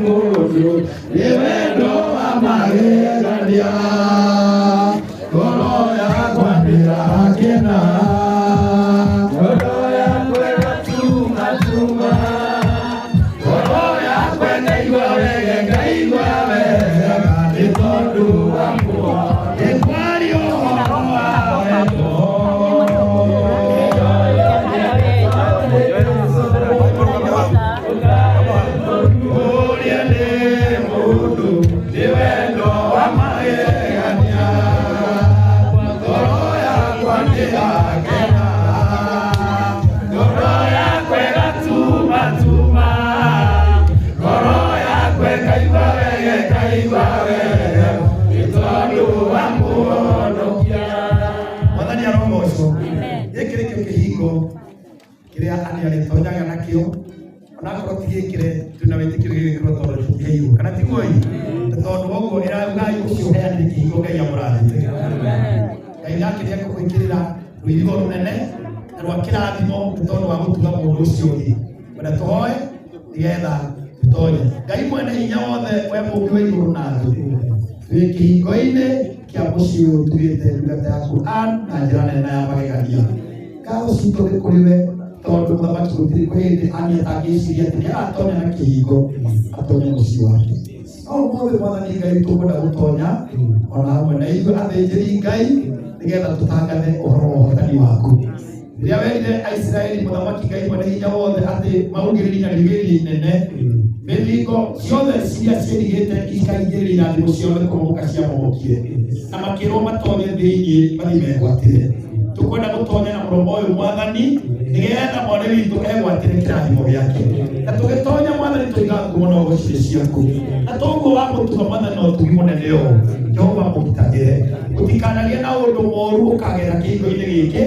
Mundu niwendo wa magegania ngoro yakwa ndirakena ngoro yakwa gatuma ngoro yakwa ngaigua wega nĩ tondũ wa muoyo nĩkwario ũhoro wa wendo ũrĩa nĩ mũndũ nĩ wendo wa magegania ngoro yakwa ndĩrakena ngoro yakwa ĩgatuma ngoro yakwa ĩkaigua wega nĩ tondũ wa mũhonokia. Mwathani arogocwo. Gĩkĩ nĩkĩo kĩhingo kĩrĩa anĩarĩtonyaga nakĩo onakorwo ti gĩkĩre twĩna wĩtĩkio gĩgĩkĩrwo tondũ tũkĩheirwo kana tiguo ĩ tondũ ũguo ĩraugai ũcio ũheanire kĩhingo Ngai amũrathime. Ngai nakĩrĩa kũgwĩkĩrĩra rũirigo rũnene na rwa kĩrathimo nĩ tondũ wa gũtuga mũndũ ũcio ũngĩ. Wenda tũhoe nĩgetha tũtonye. Ngai mwene hinya wothe we mũũmbi wa igũrũ na thĩ twĩ kĩhingo-inĩ kĩa mũciĩ ũyũ tugĩte ndungata yaku na njĩra nene na ya magegania. Ngatho citũ nĩ kũrĩ we tondũ mũthamaki gũtirĩ kwĩ hĩndĩ atangĩciria atĩ nĩaratonya na kĩhingo atonye mũciĩ wake. No ũmũthĩ Mwathani Ngai tũkwenda gũtonya ona hamwe na ithuĩ athĩnjĩri Ngai nĩgetha tũtangathe ũhoro wa ũhotani waku. Rĩrĩa werire Aisiraeli mũthamaki Ngai mwene hinya wothe atĩ maugĩrĩrie na rĩgĩrĩrie inene mĩthingo ciothe ciria ciĩrigĩte ikaingĩrĩra irathimo ciothe kũmomoka ciamomokie na makĩrwo matonye thĩinĩ mathiĩ megwatĩre. Tũkwenda gũtonya na mũromo ũyũ Mwathani nĩgetha mwana witũ egwatĩre kĩrathimo gĩake. Na tũgĩtonya Mwathani tũiga ngumo na ũgocirĩ ciaku. Na toguo wa mũtuga Mwathani no ũtugi mũnene ũũ Jehova mũgitagĩre. Gũtikanagie na ũndũ mũũru ũkagera kĩhingo-inĩ gĩkĩ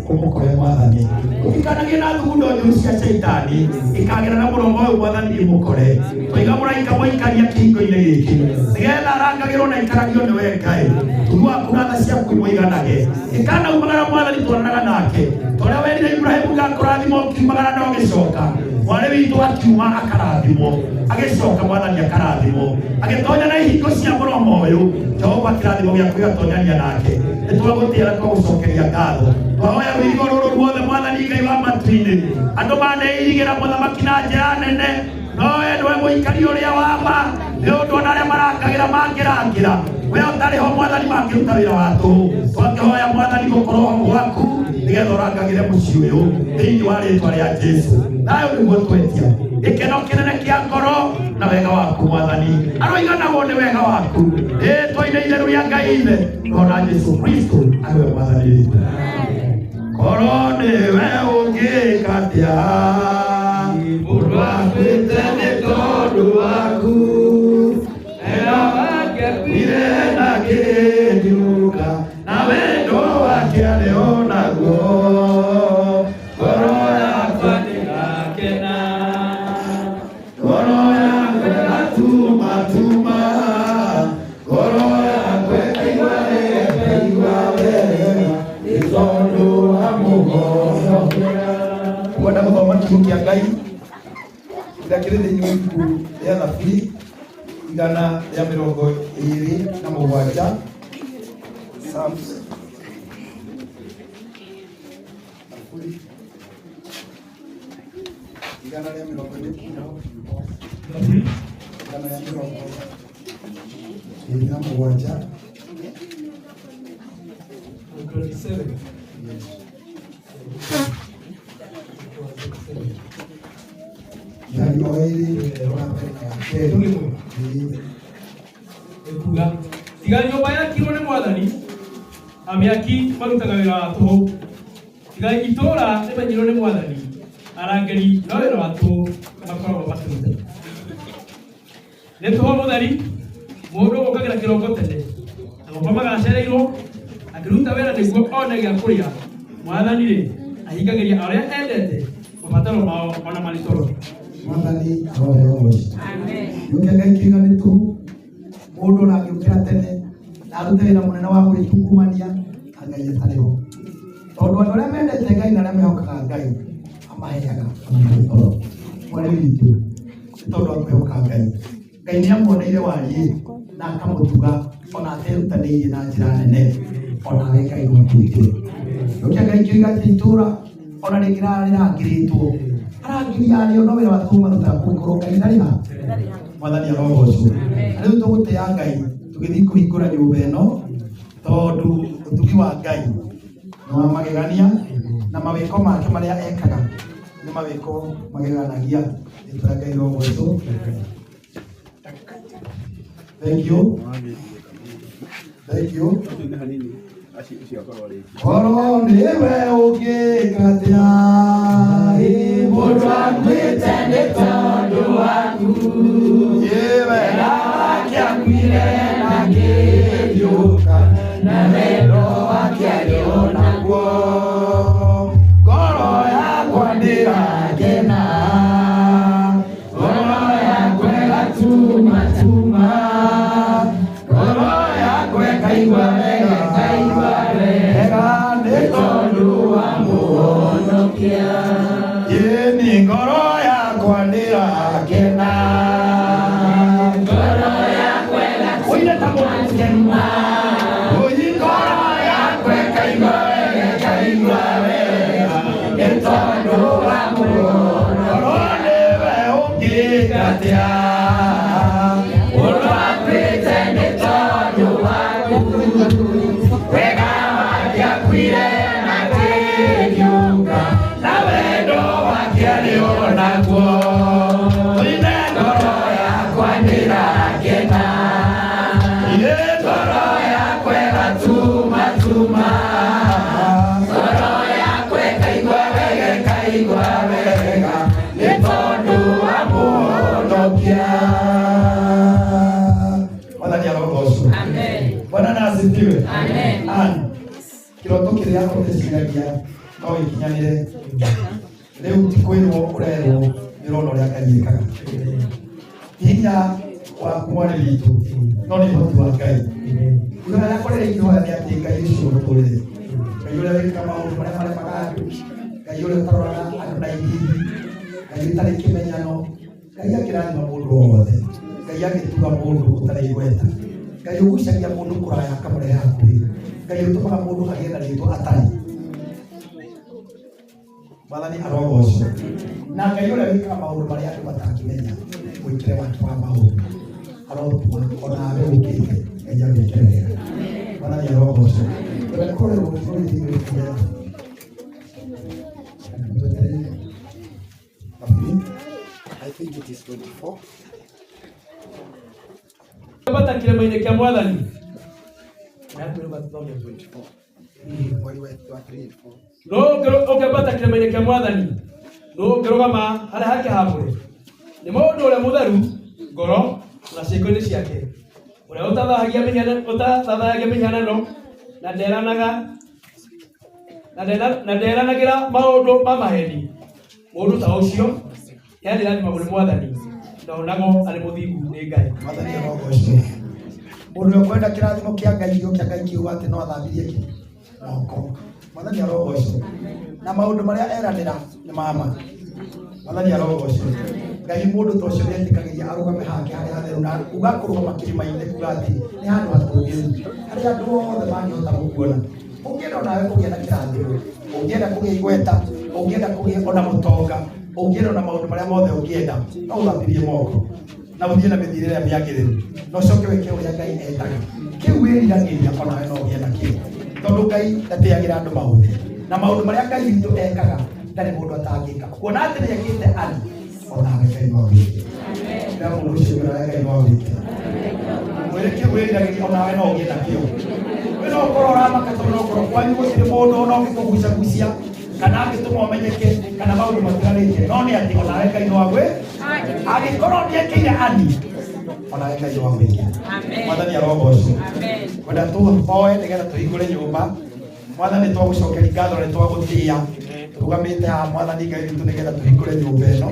ũmũkore Mwathani. Gũtikanagie na thugundo njũru cia Shaitani ikagera na mũromo ũyũ Mwathani ĩmũkore. Tũiga mũraika mũikaria kĩhingo-inĩ gĩkĩ nĩgetha arangagĩrwo na ikaragio nĩwe Ngai. Tugu waku na tha ciaku imũiganage. Ĩkanaumagara Mwathani twaranaga nake. Torĩa werire Ibrahimu gakũrathimwo ũkiumagara na ũgĩcoka. Mwarĩ witũ akiuma akarathimwo agĩcoka Mwathani akarathimwo agĩtonya na ihingo cia mũromo ũyũ. Jehova kĩrathimo gĩaku gĩgatonyania nake. Nĩtwagũtĩara twagũcokeria ngatho. Twahoya rũirigo rũrũ ruothe Mwathani Ngai wa matu-inĩ. Andũ maneirigĩra mũthamaki na njĩra nene no we nĩwe mũikari ũrĩa wa ma nĩ ũndũ ona arĩa marangagĩra mangĩrangĩra we ũtarĩ ho Mwathani mangĩruta wĩra wa tũhũ. Twakĩhoya Mwathani gũkorwo ho gwaku nĩgetha ũrangagĩre mũciĩ ũyũ thĩinĩ wa rĩĩtwa rĩa Jesũ. Nayo nĩguo twetia gĩkeno kĩnene kĩa ngoro na wega waku Mwathani. Aroiganagwo nĩ wega waku rĩĩtwa-inĩ itheru rĩa Ngai Ithe na Jesũ Kristo arĩwe Mwathani witũ. Korwo nĩwe ũngĩka atĩa mũndũ akwĩte nĩ tondũ waku wendo wake kuire na kĩndiuka na wendo wake arĩ o naguo. Ngoro yakwa ndĩgakena ngoro yakwa ĩgatuma ngoro yakwa ĩkaigua wega nĩ tondũ wa mũhonokia. Kwenda gũthoma kiugo kĩa Ngai kĩrĩa kĩrĩ thĩinĩ wa ibuku rĩa Thaburi 127 Psalms kuga tiga nyũmba yakirwo nĩ Mwathani amĩaki marutaga wĩra wa tũhũ. Tiga itũũra rĩmenyirwo nĩ Mwathani arangĩri no wĩra wa tũhũ makoragwo makĩruta. Nĩ tũhũ mũtheri mũndũ ũkagĩra kĩroko tene agokomaga acereirwo akĩruta wĩra nĩguo one gĩa kũrĩa. Mwathani rĩ ahingagĩria arĩa endete mabataro mao ona marĩ toro. Mwathani aroheo mũci. Amen. Yuke Ngai kĩiga nĩ tũhũ mũndũ ũragĩũkĩra tene na arute wĩra mũnene wa gwĩtungumania Ngai atarĩ ho. Tondũ andũ arĩa mendete Ngai na arĩa mehokaga Ngai amaheaga toro. Mwarĩ witũ tondu akwehoka Ngai. Ngai nĩ amuoneire wariĩ na akamutuga ona aterutanĩirie na njĩra nene, ona we Ngai no kwĩngĩra. Rũkia Ngai kiuga atĩ itũũra ona rĩngĩ rĩrangĩrĩtwo arangiria arĩo no wĩra watu marutaga kũngũrwo Ngai ndarĩ ha. Mwathani arogocwo. Rĩu tũgũtĩa Ngai tũgĩthiĩ kũhingũra nyũmba ĩno tondũ ũtugi wa Ngai nĩ wa magegania na mawĩko make marĩa ekaga nĩ mawĩko mageganagia. Rĩtwa rĩa Ngai rĩrogocwo. Thank you. Thank you. Koro niwe ũngĩka atĩa mũndũ akwĩte nĩ tondũ waku, wega wake akwire na akĩriũka na wendo wake arĩ o naguo. Ngoro yakwa ndĩrakena, ngoro yakwa ĩgatuma, ngoro yakwa ĩkaigua wega nĩ tondũ wa mũhonokia. Ĩni ngoro yakwa ndĩrakena, ngoro yakwa ĩgatuma, ngoro yakwa ĩkaigua wega nĩ tondũ wa mũhonokia. Ngoro nĩwe ũngĩka atĩa mũndũ akwĩte nĩ tondũ waku, wega wake akwire na akĩriũka na wendo wake arĩ o naguo. Ine ngoro yakwa ndĩrakena, ngoro yakwa ĩgatuma, ngoro yakwa ĩkaigua wega nĩ tondũ wa mũhonokia. Mwathani arogocwo. Bwana na asifiwe. Kĩroto kĩrĩa ũreciragia no gĩkinyanĩre. Rĩu ti kwĩrwo ũrerwo, nĩũrona ũrĩa Ngai ekaga. Hinya waku mwarĩ witũ no nĩ ũhoti wa Ngai. Kuga harĩa kũrerĩirwo nĩ atĩ Ngai ũcio mũtũrĩre, Ngai ũrĩa wĩkaga maũndũ marĩa maremaga andũ, Ngai ũrĩa ũtaroraga andũ na ithiĩ, Ngai ũtarĩ kĩmenyano, Ngai akĩrathima mũndũ wothe, Ngai agĩtuga mũndũ ũtarĩ igweta, Ngai ũgucagia mũndũ kũraya akamũrehe hakuhĩ, Ngai ũtũmaga mũndũ agĩe na rĩtwa atarĩ. Mwathani arogocwo. Na Ngai ũrĩa wĩkaga maũndũ marĩa andũ matangĩmenya, mwĩkĩre wake wa maũndũ arotuma onawe ũkĩte Ngai agwĩkĩre wega. Mwathani arogocwo. Tũrekũrĩrwo tũrĩthimĩrĩkia I think it is 24. Bata kĩrĩma-inĩ kĩa Mwathani. No ũkĩambata kĩrĩma-inĩ kĩa Mwathani, no ũkĩrũgama harĩa hake haamũre. Nĩ mũndũ ũrĩa mũtheru ngoro na ciĩko-inĩ ciake, ũrĩa ũtathathagia mĩhianano na nderanagĩra maũndũ ma maheni. Mũndũ ta ũcio nĩarĩrathimagwo nĩ Mwathani na onagwo arĩ mũthingu nĩ Ngai. Mwathani arogocwo. Mũndũ ũrĩa ũkwenda kĩrathimo kĩa Ngai gĩũke Ngai kiuga atĩ no athambirie moko. Mwathani arogocwo. Na maũndũ marĩa eranĩra nĩ mama. Mwathani arogocwo. Ngai mũndũ ta ũcio nĩetĩkagĩria arũgame hake harĩa hatheru na kuga kũrũgama kĩrĩma-inĩ kuga atĩ nĩ handũ hatũũgĩru harĩa andũ othe mangĩhota gũkuona. Ũngĩenda nawe kũgĩa na kĩrathimo, ũngĩenda kũgĩa igweta, ũngĩenda kũgĩa ona mũtonga, ũngĩenda na maũndũ marĩa mothe ũngĩenda, no ũthambirie moko na ũthiĩ na mĩthiĩre ĩrĩa mĩagĩrĩru na ũcoke wĩke ũrĩa Ngai endaga. Kĩu wĩriragĩria onawe no ũgĩe nakĩo, tondũ Ngai ndatĩagĩra andũ maũndũ na maũndũ marĩa Ngai witũ ekaga ndarĩ mũndũ atangĩka. Kuona atĩ nĩekĩte ani onawe Ngai no wĩke. Na mũndũ ũcio Ngai no wĩke. Mwĩrĩ kĩu wĩriragĩria onawe no ũgĩe nakĩo. We no ũkorwo ũramaka tondũ no ũkorwo kwanyu gũtirĩ mũndũ ona ũngĩkũgucagucia kana angĩtũma ũmenyeke kana maũndũ matigarĩte, no nĩ atĩ onawe Ngai no agwĩ angĩkorwo nĩekĩire ani onawe Ngai no agwĩke. Mwathani arogocwo. Kwenda tũhoe nĩgetha tũhingũre nyũmba. Mwathani twagũcokeria ngatho nĩ twagũtĩĩa tugamite ha mwathani Ngai witũ nigetha tuhingũre nyũmba ĩno.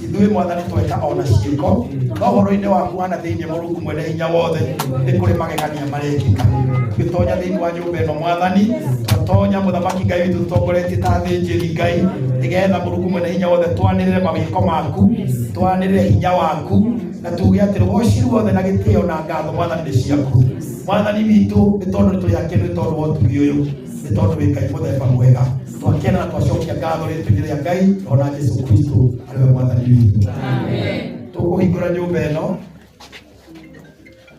Ithuĩ mwathani tweka ona ciĩko no ũhoro-inĩ waku hana thĩinĩ Mũrungu mwene hinya wothe nĩ kũrĩ magegania marekĩka. Tũgĩtonya thĩinĩ wa nyũmba ĩno mwathani, twatonya mũthamaki Ngai witũ tũtongoretie ta thĩnjĩri Ngai nigetha Mũrungu mwene hinya wothe twanĩrĩre mawĩko maku, twanĩrĩre hinya waku, na tuge atĩ rũgocirũ wothe na gĩtĩo na ngatho mwathani nĩ ciaku. Mwathani witũ nĩ tondũ nĩ tũrĩ akenu, nĩ tondũ wa ũtugi ũyũ, nĩ tondũ wĩ Ngai mũthemba mwega. Twakena na twacokia ngatho rĩtwa-inĩ rĩa Ngai ona Jesũ Kristo arĩwe mwathani witũ. Amen. Tũkũhingũra nyũmba ĩno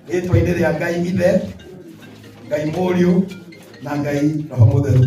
rĩtwa-inĩ rĩa Ngai Ithe, Ngai Mũriũ na Ngai Roho Mũtheru.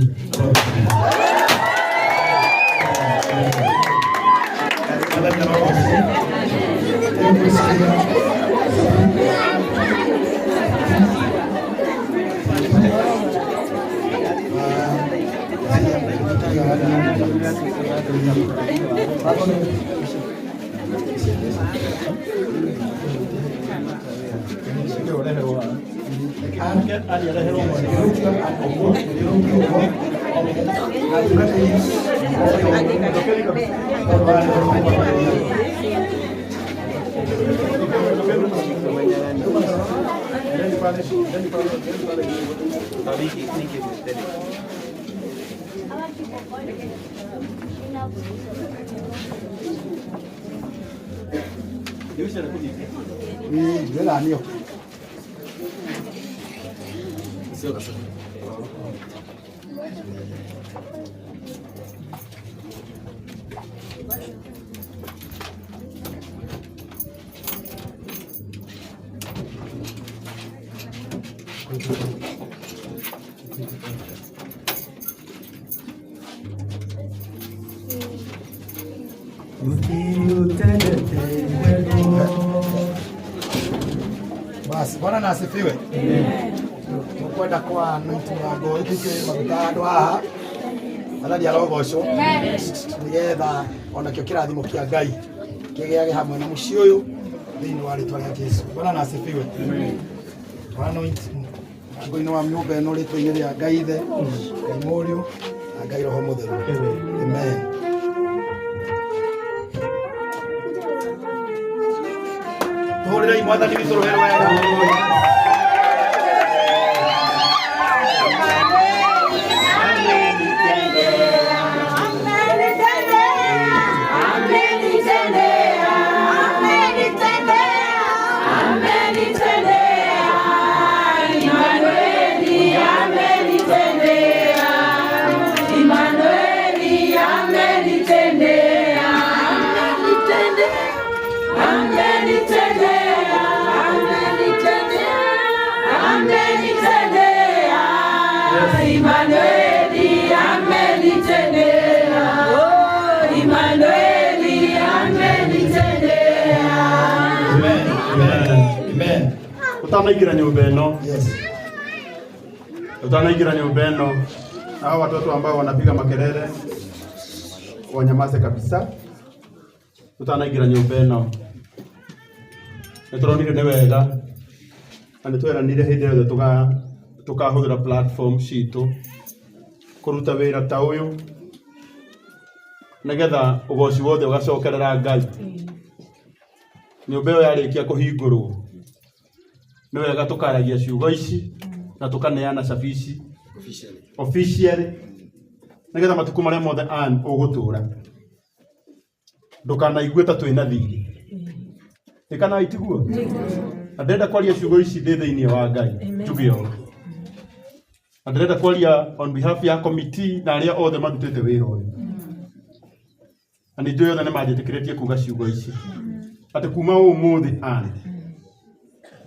Basi Bwana na asifiwe. Tukwenda kwa anointing wangu ikike maguta andũ haha athari arogocwo nigetha ona kĩo kĩrathimo kĩa Ngai kĩgĩage hamwe na mũciĩ ũyũ thĩinĩ wa rĩtwa rĩa Jesũ. Bwana na asifiwe. Anointing ngo-inĩ wa nyũmba ĩno rĩtwa-inĩ rĩa Ngai Ithe, Ngai Mũriũ na Ngai Roho Mũtheru. Amen. Tuhũrĩrei mwathani witũ rũhĩ rwega. Utanaingira nyumba ĩno. Yes. Utanaingira nyumba ĩno. Hao watoto ambao wanapiga makelele wanyamaze kabisa. Utanaingira nyumba ĩno. Nĩtũronire nĩ wega na nĩtweranire hĩndĩ yothe tukahũthĩra platform citũ kũruta wĩra ta ũyũ nĩgetha ũgoci wothe ũgacokerera Ngai. Nyũmba ĩyo yarĩkia kũhingũrwo nĩ wega tukaragia ciugo ici na tukaneana cabici officially nĩgetha matukũ marĩa mothe ũgũtũra ndũkanaigue ta twĩna thiri. Ĩkana itiguo na ndĩrenda kwaria ciugo ici ndĩ thĩinĩ wa Ngai njuge ũũ. Na ndĩrenda kwaria on behalf ya committee na arĩa othe marutĩte wĩra ũyũ. Na nĩnjũĩ othe nĩmanjĩtĩkĩrĩtie kuga ciugo ici atĩ kuma ũmũthĩ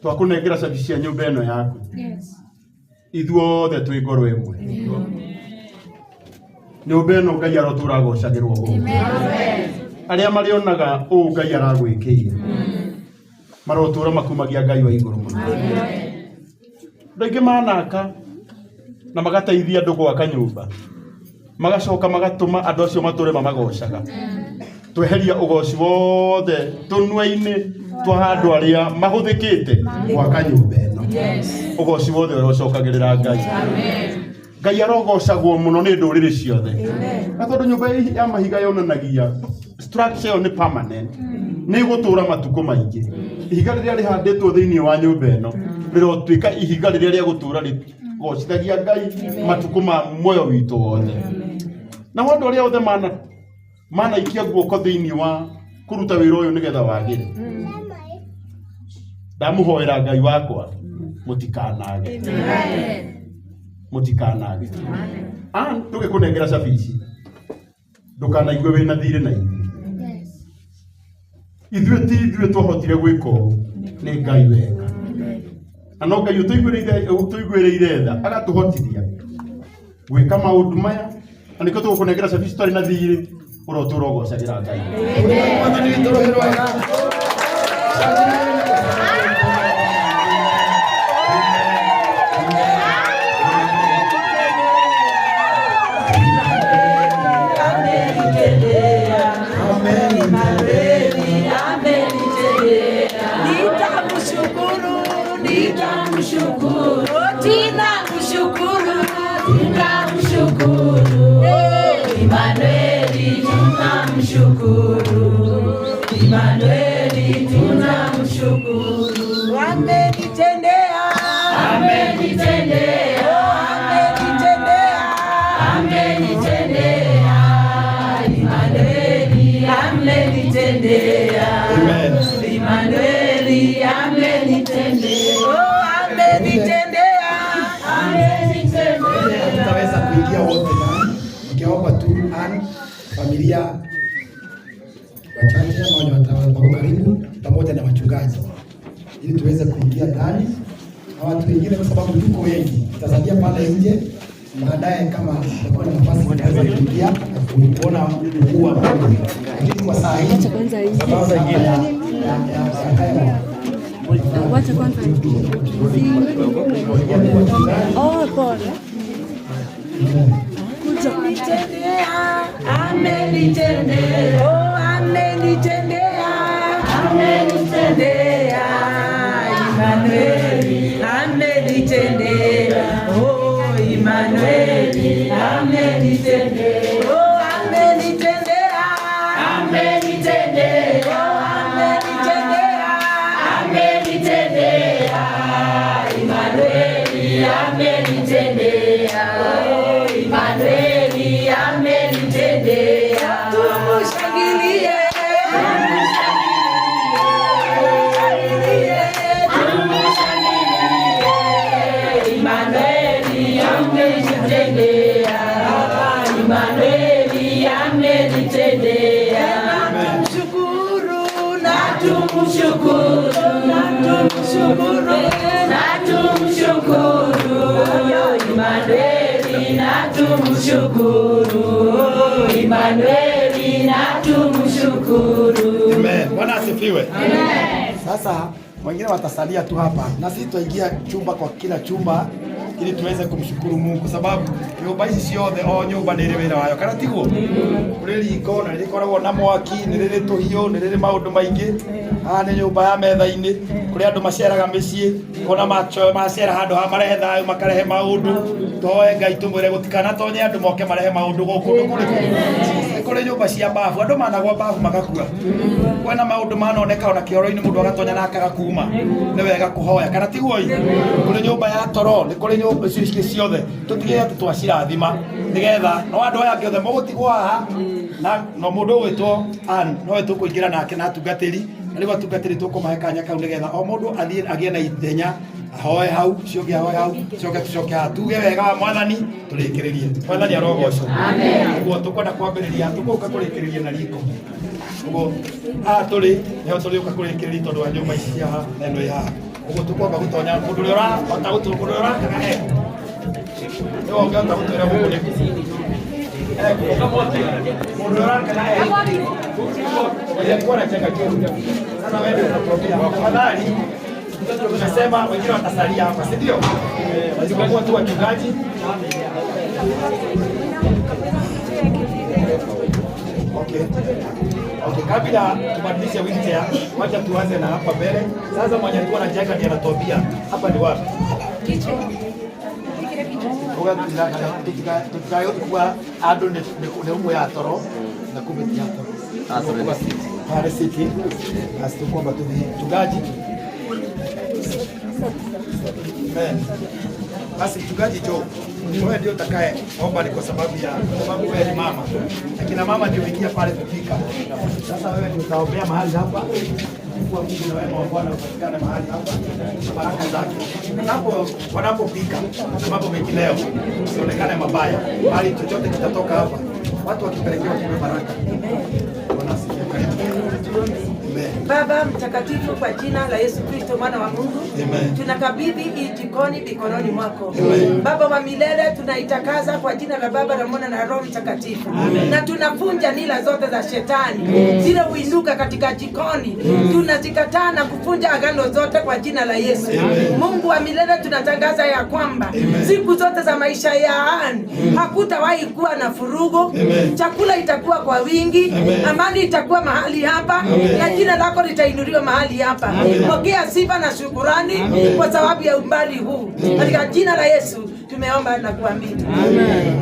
twakũnengera cabi cia nyũmba ĩno yaku. Ithuothe twĩ ngoro ĩmwe. Nyũmba ĩno Ngai arotũra agocagĩrwo ũũ. Arĩa marĩonaga ũũ Ngai aragwĩkĩire marotũra makumagia Ngai wa igũrũ mũno. Andũ aingĩ manaka na magateithia andũ gwaka nyũmba magacoka magatũma andũ acio matũre mamagocaga. Tweheria ũgoci wothe tũnua-inĩ twa handũ arĩa mahũthĩkĩte gwaka nyũmba ĩno. Ũgoci wothe ũrocokagĩrĩra Ngai. Ngai arogocagwo muno ni nduriri ciothe. Na tondu nyumba ya mahiga yonanagia structure ni permanent. Ni gutura matuko maingi. Ihiga riria rihanditwo thiini wa nyumba ino rirotuika ihiga riria ria gutura rigocithagia Ngai matuko ma moyo witu wothe. Na wandu aria othe mana ikia guoko thiini wa kuruta wira uyu nigetha wagire. Ndamuhoera Ngai wakwa mutikanage. Mutikanage. Tugikunengera cabici ndukanaigwe wina thire na ithuĩ twahotire gwĩka ũũ nĩ Ngai wega. Na no Ngai ũtũiguĩrĩire tha agatũhotithia gwĩka maũndũ maya, na nĩkĩo tũgũkũnengera cabici twarĩ na thirĩ ũrotũra ũgocagĩra Ngai. Emmanueli tunamshukuru, amenitendea, amenitendea, amenitendea, Emmanueli amenitendea, Emmanueli amenitendea, amenitendea, amenitendea. Tutaweza kuingia wote ndani, ukiomba tu familia wachache ambao wako karibu pamoja na wachungaji ili tuweze kuingia ndani na watu wengine, kwa sababu tuko wengi. Tutasalia pale nje, baadaye kama tutakuwa na nafasi tunaweza kuingia kuona ukuu wa Mungu. Lakini kwa saa hii sababu ya wacha kwanza. Oh, pole. Amenitendea, oh amenitendea, amenitendea, Emmanueli amenitendea, oh Emmanueli amenitendea, oh amenitendea, amenitendea, oh amenitendea, amenitendea, Emmanueli amenitendea, oh Emmanueli amenitendea. Tumushangilie, Emmanueli amenitendea, Emmanueli amenitendea. Namshukuru na tumshukuru, na tumshukuru, na tumshukuru, Emmanueli na tumshukuru, Emmanueli na tumshukuru. Amen. Bwana asifiwe. Amen. Sasa wengine watasalia tu hapa na sisi tutaingia chumba kwa kila chumba ili tuweze kumshukuru Mungu, kwa sababu nyumba hizi ciothe o nyumba nĩ ĩrĩ wĩra wayo, kana tiguo? Kũrĩ riko na rĩkoragwo na mwaki, nĩ rĩrĩ tũhiũ, nĩ rĩrĩ maũndũ maingĩ. Haha nĩ nyũmba ya metha-inĩ kũrĩa andũ maceraga mĩciĩ, ona macera handũ ha marehe thayũ makarehe maũndũ. Toe Ngai tũmwĩre gũtikanatonye andũ moke marehe maũndũ gũkũ kũrĩ nyũmba cia mbabu, andũ managwa mbabu magakua. Kwena maũndũ manoneka ona kĩoro-inĩ mũndũ agatonya na akagakuma. Nĩ wega kũhoya, kana tiguo? Kũrĩ nyũmba ya toro, nĩ kũrĩ nyũmba icio ciothe tũtigĩrĩre atĩ twacirathima nĩgetha no andũ aya angĩ othe mũgũtigwo haha na no mũndũ ũgwĩtwo nowe tũkũingĩra nake na atungatĩri, na rĩu atungatĩri tũkũmahe kanya kau nĩgetha o mũndũ athiĩ agĩe na ithenya, ahoe hau, ũcio ũngĩ ahoe hau, tucoke haha tuge wega wa Mwathani tũrĩkĩrĩrie. Mwathani arogocwo. Amen. Ũguo tũkwenda kwambĩrĩria, tũgũka kũrĩkĩrĩria na riko. Ũguo haha tũrĩ nĩho tũrĩũka kũrĩkĩrĩria tondũ wa nyũmba ici cia haha na ĩno ĩ haha. Ũguo tũkwamba gũtonya mũndũ ũrĩa ũrahota ũrĩa ũrakaga he nĩ wongeta gũtwĩra gũkũ nĩ mũndũ ũrĩa ũrakaga he ũrĩa kuonekana kĩu. Sasa wewe unatokea tafadhali, tunasema wengine watasalia hapa, si ndio? Wazikuwa tu wachungaji. Okay, kabla tubadilishe wheelchair, wacha tuanze na hapa mbele. Sasa mwenye alikuwa anajenga ndiye anatuambia hapa ni wapi. Kwa tukayokuwa ado ne umo ya toro na kumbe ya toro. Pale City. Basi tukomba tugaji. Basi mchungaji Joe, wewe ndio utakaye omba, ni kwa sababu wewe ni mama. Akina mama ndio ingia pale kupika. Sasa wewe ndio utaombea mahali hapa. Kwa Mungu na wema wa Bwana upatikane mahali hapa. Baraka zake. Wanapopika na mambo mengineo sionekane mabaya. Bali chochote kitatoka hapa. Watu wakipelekewa kwa baraka. Wanasikia karibu. Baba mtakatifu, kwa jina la Yesu Kristo mwana wa Mungu, tunakabidhi hii jikoni mikononi mwako. Baba wa milele, tunaitakaza kwa jina la Baba na Mwana na Roho Mtakatifu. Na tunafunja nila zote za shetani zile uinuka katika jikoni. Tunazikataa na kufunja agano zote kwa jina la Yesu. Mungu wa milele, tunatangaza ya kwamba siku zote za maisha yaani hakutawahi kuwa na furugo. Chakula itakuwa kwa wingi. Amani itakuwa mahali hapa. Na jina lako litainuliwa mahali hapa. Pokea sifa na shukurani kwa sababu ya umbali huu. Katika jina la Yesu tumeomba na kuamini. Amen.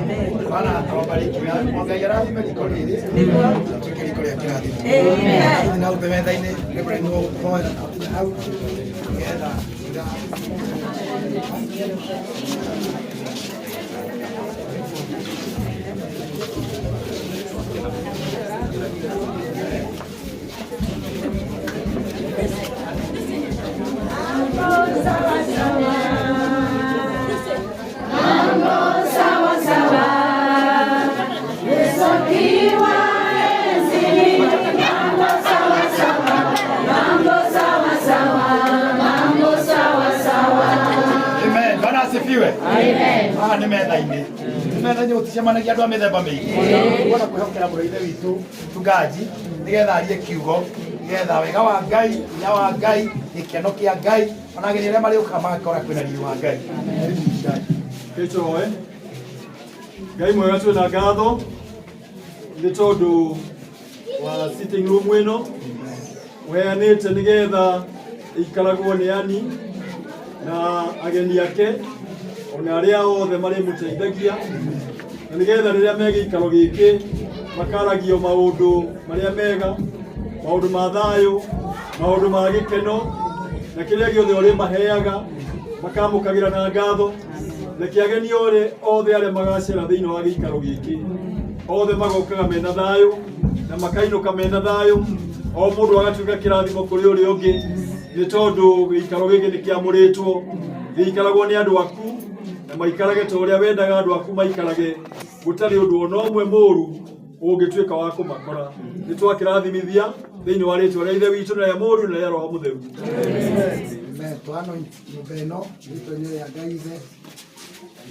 Bwana awabariki. Mwangalia radhi mlikoni ile. Ndio. Tukikolea kiradi. Amen. Na ubemeza ine lebra no kwa au. Ngeda. Amen. Nimethaini. Nimethaini uticemanagia andu a mithemba mingi. Wona kwihokera mureithe witu tugaji nigetha arie kiugo nigetha wega wa Ngai, nya wa Ngai, gikeno kia Ngai, ona ageni aria mari uka makora kwina riu wa Ngai. Kichoe. Ngai mwega twina ngatho ni tondu wa sitting room ino weanite nigetha ikaragwo ni ani na ageni ake ona aria othe mari muteithagia na nigetha riria megi ikaro giki makaragio maundu maria mega, maundu ma thayu, maundu ma gikeno na kiria giothe uri maheaga makamukagira na ngatho na kiageni ore othe aria magacira thiini wa gikaro giki othe magokaga mena thayu na makainuka mena thayu, o mundu agatuika kirathimo kuri uri ungi ni tondu gikaro giki ni kiamuritwo giikaragwo ni andu aku na maikarage ta uria wendaga andu aku maikarage gutari undu ona umwe muru ungituika wa kumakora. Ni twakirathimithia thiini wa ritwa ria ithe witu na ya muru na ya roho mutheru. Amen. Twano nyumbeno ritwa ya Ngai ithe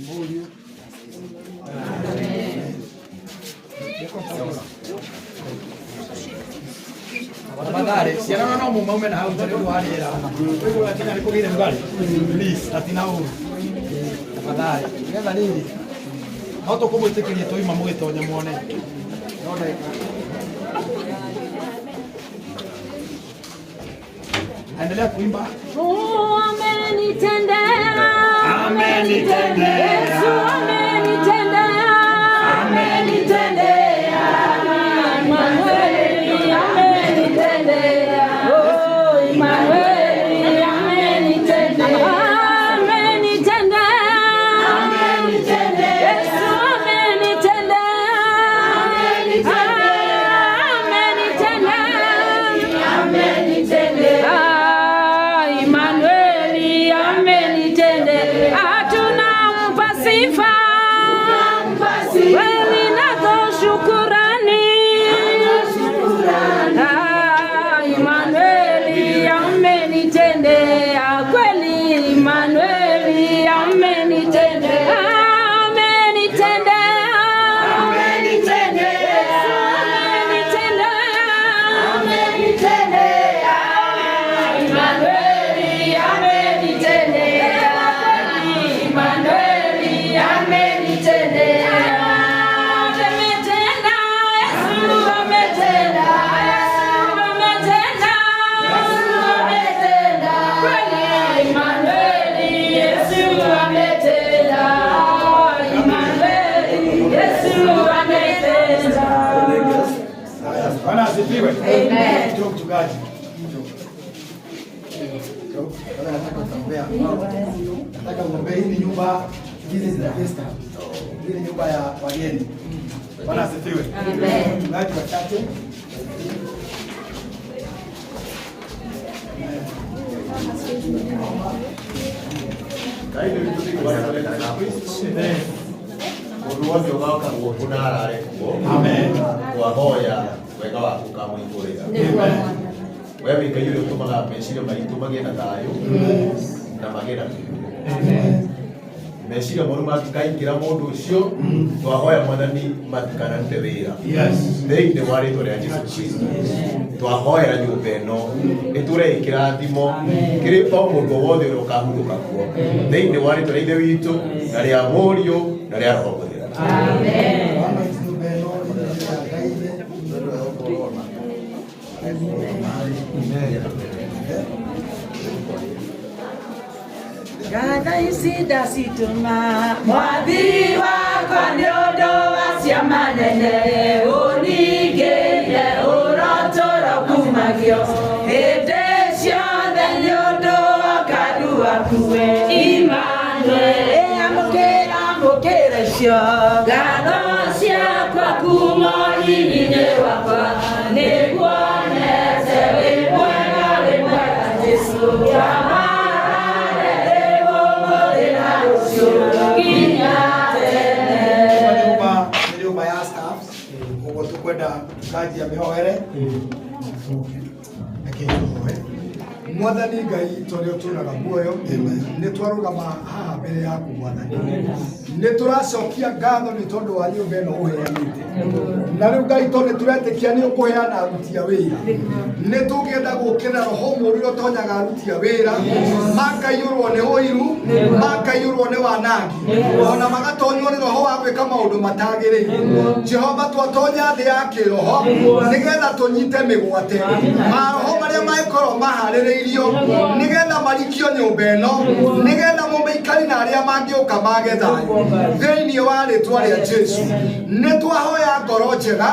muru. Amen. Tafadhali, siana no mumaume na hau tari warira. Wewe Kenya nikugire ngari. Please, atina uru. Tafadhali, ngetha nini? Hauto kumwitikiria toima mwitonya muone. None. Endelea kuimba. Amenitendea. Amenitendea. Yesu amenitendea. Amenitendea. Hatuna asifiwe. Amen. Njoo mchungaji. Nataka kuombea. Nataka kuombea hii nyumba hizi za Esther. Hii nyumba ya wageni. Bwana asifiwe. Amen. Mchungaji wachache. Mundu wothe ugoka guku na arare kuo. Amen. Twahoya wega waku kamwihurira. Amen. We wĩ Ngai ũrĩa ũtũmaga meciria maitũ magĩe na thayũ na magĩe na kĩhũmo. Meciria moru mangĩkaingĩra mũndũ ũcio, twahoya Mwathani matikanarute wĩra thĩinĩ wa rĩĩtwa rĩa Jesũ Kristo. Twahoera nyũmba ĩno ĩtũre kĩrathimo kĩrĩ o mũndũ wothe ũrĩa ũkahurũka kuo thĩinĩ wa rĩĩtwa rĩa Ithe witũ na rĩa Mũriũ na rĩa Roho Mũtheru. Amen. Gana isida situma mwathiri wakwa nĩ ũndũ wa ciama nene ũningĩire ũrotũro kumagio hĩndĩ ciothe nĩ ũndũ wa kandu waku we Emmanuel amũkĩra cio ngano ciakwa kuma ũnini-inĩ wakwa nĩguonete wĩ mwega Jesũ nyumba ya staff ugo tukwenda kaji ya mihoere Mwathani Ngai tũrĩa ũtũraga muoyo nĩ twarũgama haha mbere yaku Mwathani nĩ tũracokia ngatho nĩ tondũ wa nyũmba ĩno ũheanĩte na rĩu Ngai tondũ nĩ tũretĩkia nĩ ũkũheana aruti a wĩra nĩ tũngĩenda gũkĩra roho mũũru ũrĩa ũtonyaga aruti a wĩra makaiyũrwo nĩ ũiru makaiyũrwo nĩ wanangi ona magatonywo nĩ roho wa gwĩka maũndũ matagĩrĩire Jehova twatonya thĩ ya kĩroho nĩgetha tũnyite mĩgwate maroho marĩa mangĩkorwo maharĩrĩirio nĩgetha marikio nyũmba ĩno nĩgetha mũmĩikari na arĩa mangĩũka mage thayũ thĩinĩ wa rĩĩtwa rĩa Jesũ nĩ twahoya ngoro njega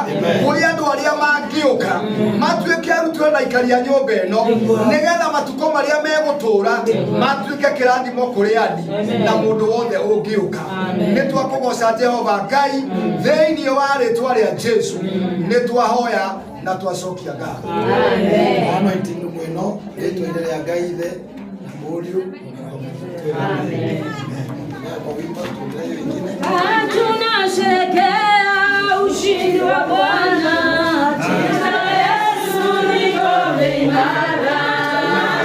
kũrĩ andũ arĩa mangĩũka matuĩke arutwo na aikari a nyũmba ĩno nĩgetha matukũ marĩa megũtũũra matuĩke kĩrathimo kũrĩ andi na mũndũ wothe ũngĩũka nĩ twakũgoca Jehova Ngai thĩinĩ wa rĩĩtwa rĩa Jesũ nĩ twahoya na twacokia ngatho. Amen. Anointing mweno rĩĩtwa-inĩ rĩa Ngai Ithe na Mũriũ na Roho Mũtheru. Amen. Tunasherehekea ushindi wa Bwana. Jina la Yesu ni ngome imara.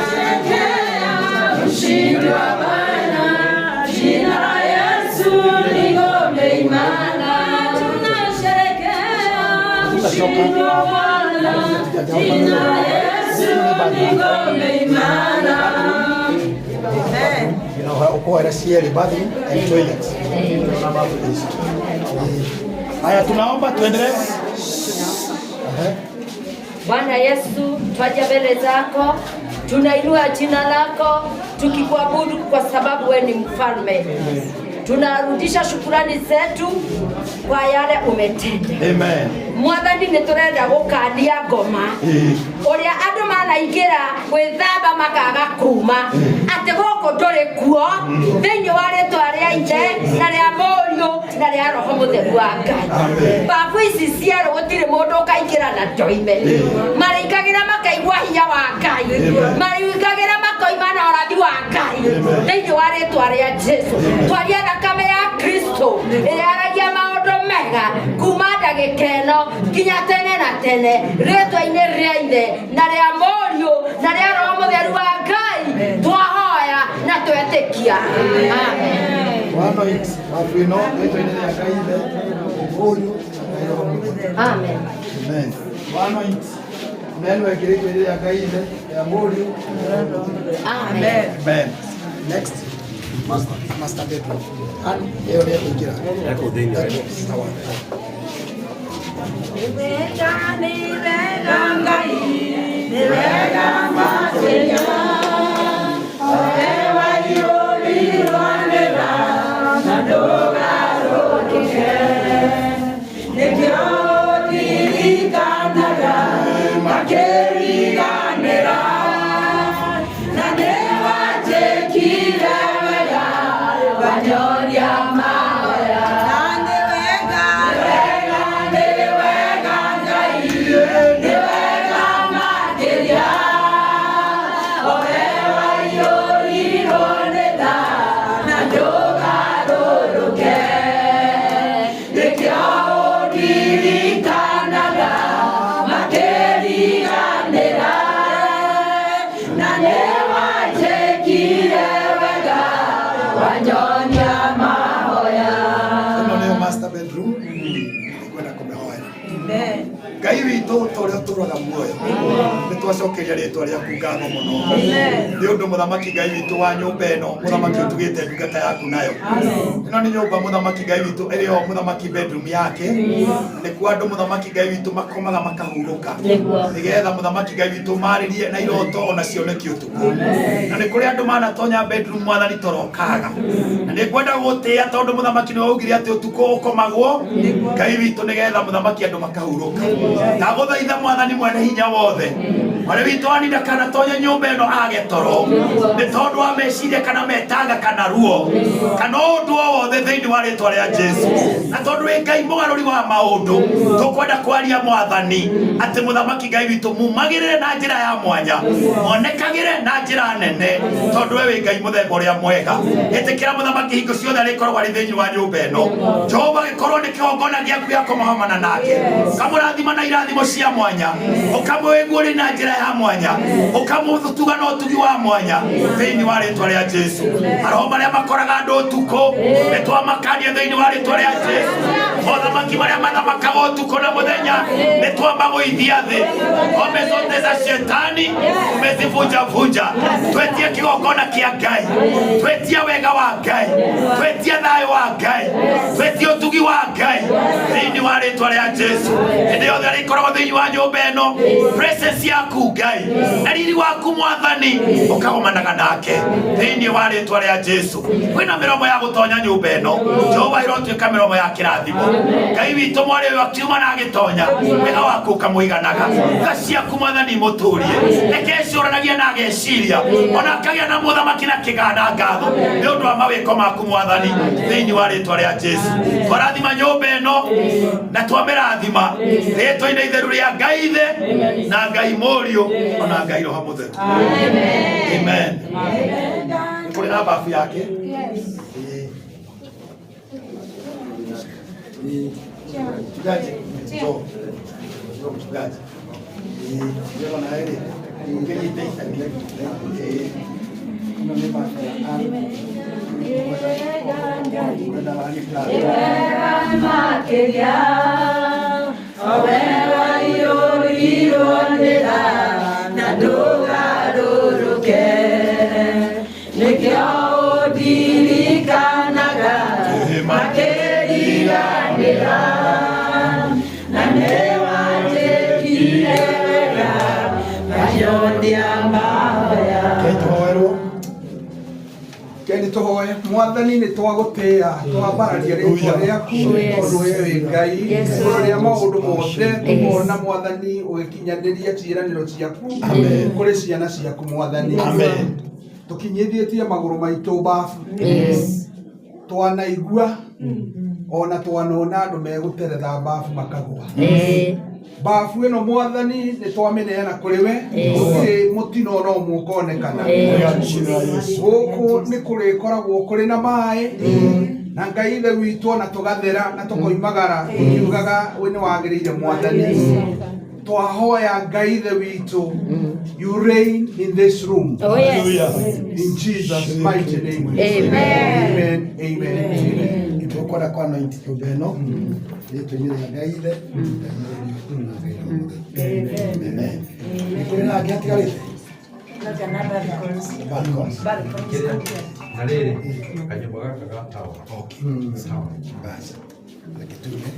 Tunasherehekea ushindi wa Bwana. Jina la Yesu ni ngome imara. Tunasherehekea ushindi wa Bwana. Jina la Yesu ni ngome imara. Amen. Ukoera cieli bathroom and toilet. Haya, tunaomba tuendelee. Bwana Yesu, twaja mbele zako, tunainua jina lako tukikuabudu kwa sababu wewe ni mfalme. Tunarudisha shukrani zetu kwa yale umetenda. Amen. Mwathani nĩ tũrenda gũkania ngoma ũrĩa andũ manaingĩra gwĩthamba makaga kuma atĩ gũkũ ndũrĩ kuo thĩinĩ wa rĩĩtwa rĩa Ithe na rĩa Mũriũ na rĩa Roho Mũtheru wa Ngai. Mbabu ici cierũ gũtirĩ mũndũ ũkaingĩra na ndoime marĩingagĩra makaigua hinya wa Ngai marĩingagĩra makoima na ũrathi wa Ngai thĩinĩ wa rĩĩtwa rĩa Jesũ. Twaria thakame ya Kristo ĩrĩa yaragia maũndũ mega kuma ndagĩka ĩno nginya tene na tene rĩĩtwa-inĩ rĩa Ithe na rĩa Mũriũ na rĩa Roho Mũtheru wa Ngai twahoya na twetĩkia. Amen. Anoint watu ino rĩĩtwa-inĩ rĩa Ngai Ithe Mũriũ na Roho Mũtheru. Amen. Amen. Anoint neno rĩĩtwa-inĩ rĩa Ngai Ithe rĩa Mũriũ na Roho Mũtheru. Amen. Amen. Next. Master bedroom. And leo leo kuingira. Yako thĩinĩ wa sawa. Nĩkĩo ndirikanaga Ngai witũ tũrĩa tũraga muoyo nĩ twacokeria rĩtwa rĩaku ngatho mũno nĩ ũndũ mũthamaki Ngai witũ wa nyũmba ĩno mũthamaki ũtugĩte ndungata yaku nayo ĩno nĩ nyũmba mũthamaki Ngai witũ ĩrĩ o mũthamaki bedroom yake nĩkuo andũ mũthamaki Ngai witũ makomaga makahurũka nĩgetha mũthamaki Ngai witũ marĩrie na iroto ona cioneki ũtukũ na nĩ kũrĩ andũ manatonya bedroom mwathani torokaga na nĩ ngwenda gũtĩa tondũ mũthamaki nĩ waugire atĩ ũtukũ ũkomagwo Ngai witũ nĩgetha mũthamaki andũ makahurũka ndagũthaitha mwathani mwene hinya wothe Mwari witũ aninda kana tonye nyũmba ĩno age toro nĩ tondũ wa meciria kana metanga kana ruo kana ũndũ o wothe thĩinĩ wa rĩtwa rĩa Jesu na tondũ wĩ Ngai mũgarũri wa maũndũ tũkwenda kwaria mwathani atĩ mũthamaki Ngai witũ mumagĩrĩre na njĩra ya mwanya monekagĩre na njĩra nene tondũ we wĩ Ngai mũthemba ũrĩa mwega ĩtĩkĩra mũthamaki hingo ciothe arĩkoragwo arĩ thĩinĩ wa nyũmba ĩno Jehova gĩkorwo nĩ kĩgongona gĩaku gĩa kũmahamana nake kamũrathima na irathimo cia mwanya ũkamwĩguũria na njĩra ya mwanya ũkamũtuga na ũtugi wa mwanya thĩinĩ wa rĩtwa rĩa Jesu aroho marĩa makoraga andũ ũtukũ nĩ twamakania thĩinĩ wa rĩtwa rĩa Jesu mothamaki marĩa mathamakaga ũtukũ na mũthenya nĩ twamagũithia thĩ ngome zote za shetani umezivunjavunja twetie kĩgongona kĩa Ngai twetie wega wa Ngai twetie thayũ wa Ngai twetie ũtugi wa Ngai thĩinĩ wa rĩtwa rĩa Jesu hĩndĩ yothe arĩkoragwo thĩinĩ wa nyũmba ĩno presence yaku Ngai na riri waku mwathani ũkagomanaga nake thĩinĩ wa rĩtwa rĩa Jesu kwĩna mĩromo ya gũtonya nyũmba ĩno Jehova ĩrotuĩka mĩromo ya kĩrathimo Ngai witũ mwarĩ ũyũ akiuma na agĩtonya wega waku ũkamũiganaga tha ciaku mwathani mũtũrie reke ĩcũranagia na ageciria ona akagĩa na mũthamaki na kĩganda ngatho nĩ ũndũ wa mawĩko maku mwathani thĩinĩ wa rĩtwa rĩa Jesu twarathima nyũmba ĩno na twamĩrathima rĩtwa-inĩ itheru rĩa Ngai ithe na Ngai mũriũ ona Ngai roho mũtheru amen kũrĩ na babu yake mchungaji mchungaji ndio na yeye ungejita Kendi tuhoye mwathani ni twagũtĩa twambararia rĩtwa rĩaku tondũ we wĩ Ngai ũrĩa maũndũ mothe tũmona mwathani ũgĩkinyanĩria ciĩranĩro ciaku kũrĩ ciana ciaku mwathani tũkinyithĩtie magũrũ maitũ babu twanaigua ona twanona andũ megũteretha babu makagwa babu ĩno mwathani nĩ twamĩneana kũrĩ we gũtirĩ mũtino no mũkonekana gũkũ nĩ kũrĩkoragwo kũrĩ na maĩ na Ngai ithe witũ ona tũgathera na tũkoimagara tũkiugaga we nĩ wagĩrĩire mwathani twahoya Ngai ithe witũ you reign in this room in Jesus mighty name amen amen tukora kwa anointing nyũmba ĩno rĩtwa-inĩ rĩa Ngai ithe amen kũrĩ na angĩ atigarĩte na rĩrĩ kanyũmba gaka gatawa sawa basi lakitume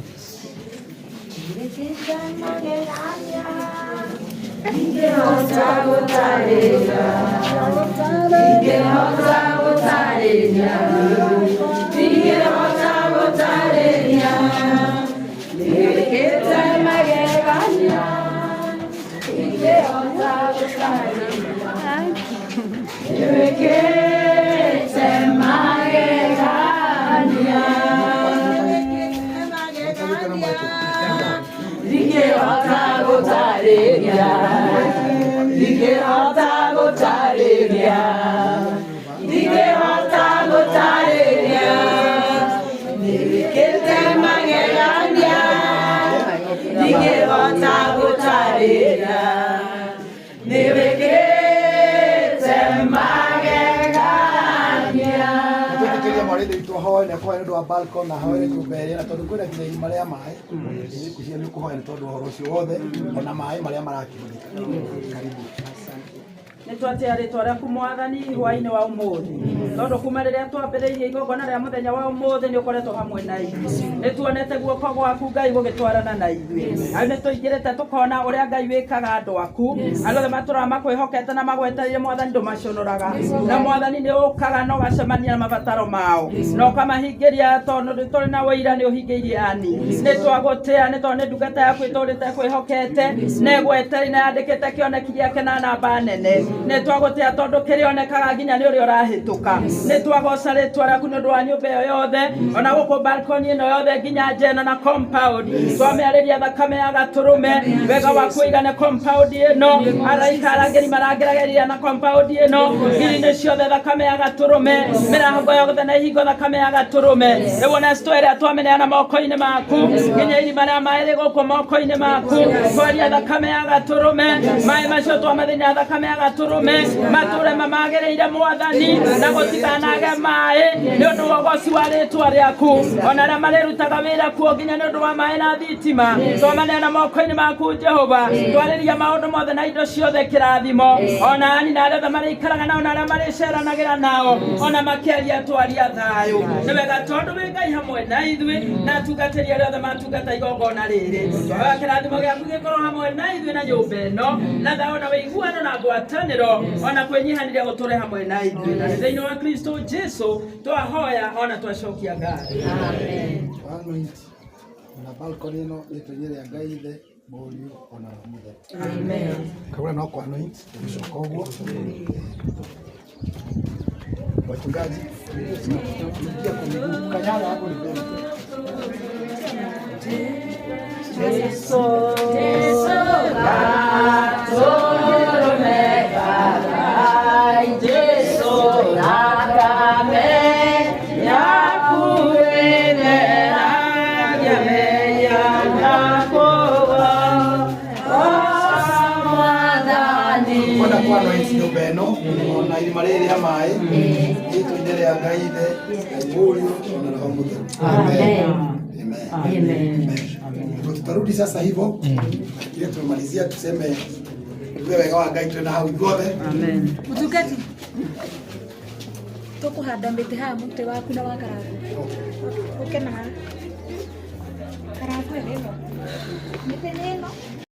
mwari thitũ hoe nĩ kũhoya nĩ ũndũ wa balcony na hoe nĩ tũmbere na tondũ kwĩna nginya irima rĩa maĩ ikucia nĩ ũkũhoya nĩ tondũ ũhoro ũcio wothe ona maĩ marĩa marakĩhũthĩka. Karibu. Nĩ twatia rĩtwa rĩaku Mwathani hwaĩ-inĩ wa ũmũthĩ, tondũ kuma rĩrĩa twambĩrĩirie igongona rĩa mũthenya wa ũmũthĩ nĩ ũkoretwo hamwe na ithuĩ. Nĩ tuonete guoko gwaku Ngai gũgĩtwarana na ithuĩ. Na nĩ tũingĩrĩte tũkona ũrĩa Ngai wĩkaga andũ aku. Andũ othe matũraga makwĩhokete na magwetereire Mwathani ndũmaconoraga. Na Mwathani nĩ ũkaga na ũgacemania na mabataro mao. Na ũkamahingĩria tondũ nĩ tũrĩ na ũira nĩ ũhingĩirie ani. Nĩ twagũtĩa nĩ tondũ nĩ ndungata yaku ĩtũrĩte kwĩhokete na ĩgwetereire na yandĩkĩte kĩoneki gĩake na namba nene. Nĩ twagũtĩa tondũ kĩrĩonekaga nginya nĩ ũrĩa ũrahĩtũka. Nĩ twagoca rĩtwa rĩaku nĩ ũndũ wa nyũmba ĩyo yothe ona gũkũ balcony ĩno yothe nginya nja ĩno na compound. Twamĩarĩria thakame ya Gatũrũme wega waku ũigane compound ĩno. Araika arangĩri marangĩragĩria na compound ĩno ngiri-inĩ ciothe thakame ya Gatũrũme. Mĩrango yothe na ihingo thakame ya Gatũrũme. Rĩu ona citũ ĩrĩa twamĩneana moko-inĩ maku nginya irima rĩa maĩ rĩ gũkũ moko-inĩ maku. Twaria thakame ya Gatũrũme maĩ macio twamathĩnia thakame ya Gatũrũme matũre mamagĩrĩire Mwathani na gũtikanage maĩ nĩ ũndũ wa ũgoci wa rĩtwa rĩaku. Ona arĩa marĩrutaga wĩra kuo nginya nĩ ũndũ wa maĩ na thitima twamaneana moko-inĩ maku Jehova. Twarĩria maũndũ mothe na indo ciothe kĩrathimo. Ona ani na arĩa marĩikaraga nao na arĩa marĩceranagĩra nao ona makĩaria twaria thayũ. Nĩ wega tondũ wĩ Ngai hamwe na ithuĩ na atungatĩri arĩa othe matungata igongona rĩrĩ. Twaga kĩrathimo gĩaku gĩkorwo hamwe na ithuĩ na nyũmba ĩno na thayũ na wĩiguano na ngwatanĩro ona kwĩnyihanĩria gũtũre hamwe na ithuĩ. Na thĩinĩ wa Kristo Jesu twahoya ona twacokia ngatho. Amen. Na balcony ĩno rĩtwa-inĩ rĩa Ngai Ithe Mũriũ ona Roho Mũtheru. Amen. Kaura no kwa anoint ũgĩcoka ũguo. Wachungaji ingia kwa miguu kanyaga hapo ni mbele. Jesu Gatũrũme Ngai Jesu thakame yaku ĩtheragia mehia makũa Mwathani. Kwenda kwa anoint nyũmba ĩno ona irima rĩrĩ rĩa maĩ rĩtwa-inĩ rĩa Ngai Ithe Mũriũ ona Roho Mũtheru. Amen. Amen. Tutarudi sasa hivyo ili tumalizia tuseme wewe wa Ngai tena hau igothe. Amen. Mutungati tukuhanda mĩtĩ haha mũtĩ waku na wakaranga ũkenaga